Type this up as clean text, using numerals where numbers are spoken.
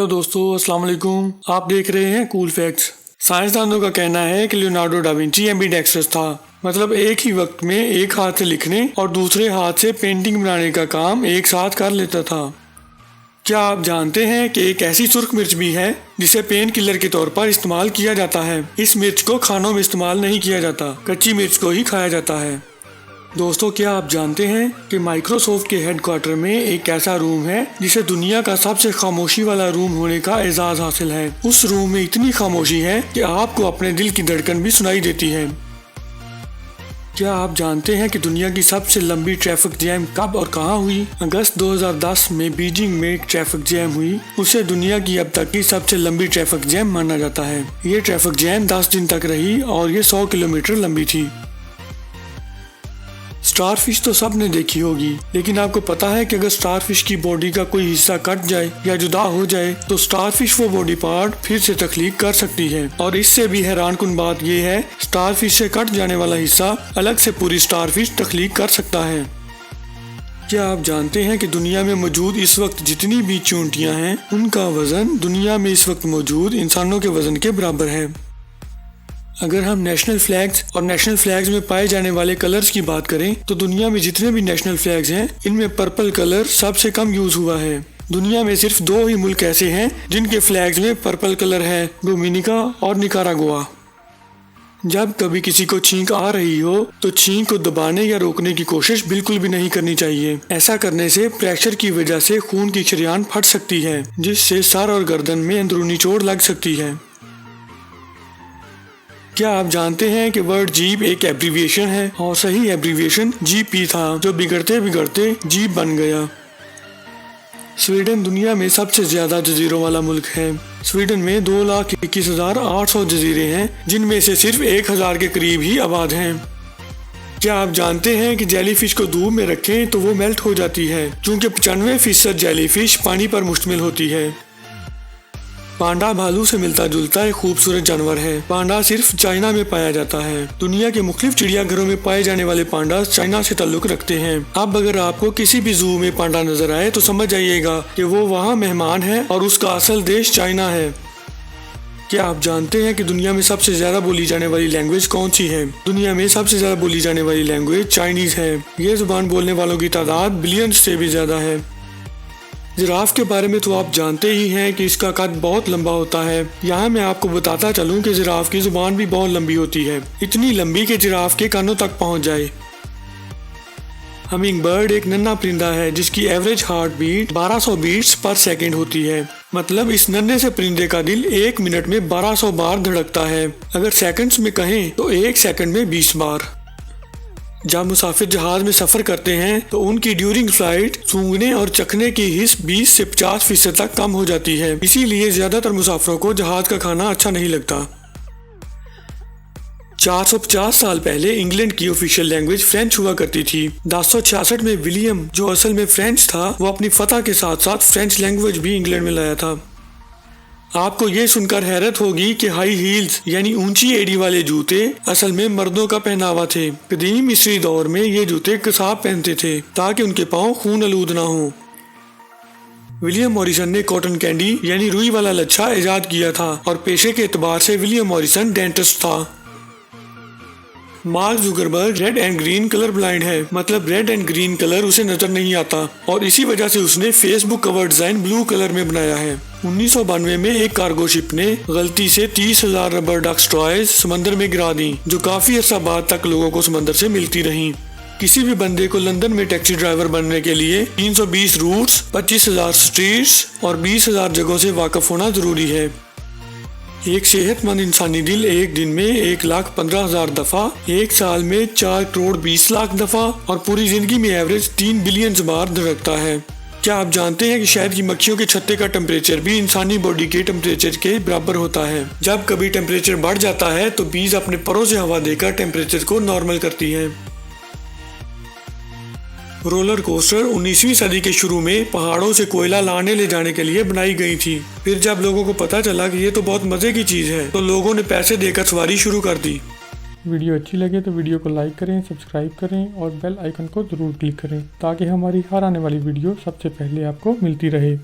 दोस्तों, अस्सलाम वालेकुम। आप देख रहे हैं कूल फैक्ट्स। साइंसदानों का कहना है कि लियोनार्डो डा विंची एम्बीडेक्स्ट्रस था, मतलब एक ही वक्त में एक हाथ से लिखने और दूसरे हाथ से पेंटिंग बनाने का काम एक साथ कर लेता था। क्या आप जानते हैं कि एक ऐसी सुर्ख मिर्च भी है जिसे पेन किलर के तौर पर इस्तेमाल किया जाता है। इस मिर्च को खानों में इस्तेमाल नहीं किया जाता, कच्ची मिर्च को ही खाया जाता है। दोस्तों, क्या आप जानते हैं कि माइक्रोसॉफ्ट के हेडक्वार्टर में एक ऐसा रूम है जिसे दुनिया का सबसे खामोशी वाला रूम होने का एजाज हासिल है। उस रूम में इतनी खामोशी है कि आपको अपने दिल की धड़कन भी सुनाई देती है। क्या आप जानते हैं कि दुनिया की सबसे लंबी ट्रैफिक जैम कब और कहां हुई? अगस्त 2010 में बीजिंग में एक ट्रैफिक जैम हुई। उसे दुनिया की अब तक की सबसे लंबी ट्रैफिक जैम माना जाता है। ये ट्रैफिक जैम 10 दिन तक रही और ये 100 किलोमीटर लंबी थी। स्टारफिश तो सबने देखी होगी, लेकिन आपको पता है कि अगर स्टारफिश की बॉडी का कोई हिस्सा कट जाए या जुदा हो जाए तो स्टारफिश वो बॉडी पार्ट फिर से तख्लीक कर सकती है। और इससे भी हैरानकुन बात यह है, स्टारफिश से कट जाने वाला हिस्सा अलग से पूरी स्टारफिश तख्लीक कर सकता है। क्या आप जानते हैं कि दुनिया में मौजूद इस वक्त जितनी भी चूंटियां हैं उनका वजन दुनिया में इस वक्त मौजूद इंसानों के वजन के बराबर है। अगर हम नेशनल फ्लैग्स और नेशनल फ्लैग्स में पाए जाने वाले कलर्स की बात करें तो दुनिया में जितने भी नेशनल फ्लैग्स हैं इनमें पर्पल कलर सबसे कम यूज हुआ है। दुनिया में सिर्फ 2 ही मुल्क ऐसे हैं जिनके फ्लैग्स में पर्पल कलर है, डोमिनिका और निकारागुआ। जब कभी किसी को छींक आ रही हो तो छींक को दबाने या रोकने की कोशिश बिल्कुल भी नहीं करनी चाहिए। ऐसा करने से प्रेशर की वजह से खून की शरीयान फट सकती है, जिससे सर और गर्दन में अंदरूनी चोट लग सकती है। क्या आप जानते हैं कि वर्ड जीप एक एब्रीविएशन है और सही एब्रीविएशन जीपी था, जो बिगड़ते बिगड़ते जीप बन गया। स्वीडन दुनिया में सबसे ज्यादा जजीरों वाला मुल्क है। स्वीडन में 2,21,800 जजीरे हैं, जिनमें से सिर्फ 1,000 के करीब ही आबाद हैं। क्या आप जानते हैं कि जेलीफिश को धूप में रखें तो वो मेल्ट हो जाती है, क्योंकि 95% जेलीफिश पानी पर मुश्तमिल होती है। पांडा भालू से मिलता जुलता एक खूबसूरत जानवर है। पांडा सिर्फ चाइना में पाया जाता है। दुनिया के मुख्तलिफ चिड़ियाघरों में पाए जाने वाले पांडा चाइना से ताल्लुक रखते हैं। अब अगर आपको किसी भी जू में पांडा नजर आए तो समझ जाइएगा कि वो वहाँ मेहमान है और उसका असल देश चाइना है। क्या आप जानते हैं कि दुनिया में सबसे ज्यादा बोली जाने वाली लैंग्वेज कौन सी है? दुनिया में सबसे ज्यादा बोली जाने वाली लैंग्वेज चाइनीज है। ये जुबान बोलने वालों की तादाद बिलियंस से भी ज्यादा है। जिराफ के बारे में तो आप जानते ही हैं कि इसका कद बहुत लंबा होता है। यहाँ मैं आपको बताता चलूं कि जिराफ की जुबान भी बहुत लंबी होती है, इतनी लंबी कि जिराफ के कानों तक पहुँच जाए। हमिंग बर्ड एक नन्हा परिंदा है जिसकी एवरेज हार्ट बीट 1200 बीट्स पर सेकेंड होती है। मतलब इस नन्हे से परिंदे का दिल 1 मिनट में 1200 बार धड़कता है। अगर सेकंड्स में कहें तो 1 सेकंड में 20 बार। जब मुसाफिर जहाज में सफर करते हैं तो उनकी ड्यूरिंग फ्लाइट सूंघने और चखने की हिस्स 20 से 50% तक कम हो जाती है। इसीलिए ज्यादातर मुसाफिरों को जहाज का खाना अच्छा नहीं लगता। 450 साल पहले इंग्लैंड की ऑफिशियल लैंग्वेज फ्रेंच हुआ करती थी। 1066 में विलियम, जो असल में फ्रेंच था, वो अपनी फतह के साथ साथ फ्रेंच लैंग्वेज भी इंग्लैंड में लाया था। आपको ये सुनकर हैरत होगी कि हाई हील्स यानी ऊंची एड़ी वाले जूते असल में मर्दों का पहनावा थे। कदीम मिस्री दौर में ये जूते कसाब पहनते थे ताकि उनके पांव खून आलूद ना हो। विलियम मॉरिसन ने कॉटन कैंडी यानी रुई वाला लच्छा इजाद किया था और पेशे के एतबार से विलियम मॉरिसन डेंटिस्ट था। Mark Zuckerberg red and green colour blind है, मतलब रेड एंड ग्रीन कलर उसे नजर नहीं आता और इसी वजह से उसने Facebook cover design blue colour में बनाया है। 1992 में एक कार्गो शिप ने गलती से 30,000 रबर डक स्ट्रॉयज समंदर में गिरा दी, जो काफी अर्सा बाद तक लोगों को समंदर से मिलती रहीं। किसी भी बंदे को लंदन में टैक्सी ड्राइवर बनने के लिए 320 रूट्स, 25,000 स्ट्रीट्स और 20,000 जगहों से वाकिफ होना जरूरी है। एक सेहतमंद इंसानी दिल एक दिन में 1,15,000 दफा, एक साल में 4 करोड़ 20 लाख दफा और पूरी जिंदगी में एवरेज 3 बिलियन बार धड़कता है। क्या आप जानते हैं कि शहद की मक्खियों के छत्ते का टेम्परेचर भी इंसानी बॉडी के टेम्परेचर के बराबर होता है? जब कभी टेम्परेचर बढ़ जाता है तो बीज अपने परों से हवा देकर टेम्परेचर को नॉर्मल करती है। रोलर कोस्टर 19वीं सदी के शुरू में पहाड़ों से कोयला लाने ले जाने के लिए बनाई गई थी। फिर जब लोगों को पता चला कि ये तो बहुत मजे की चीज है तो लोगों ने पैसे देकर सवारी शुरू कर दी। वीडियो अच्छी लगे तो वीडियो को लाइक करें, सब्सक्राइब करें और बेल आइकन को ज़रूर क्लिक करें ताकि हमारी हर आने वाली वीडियो सबसे पहले आपको मिलती रहे।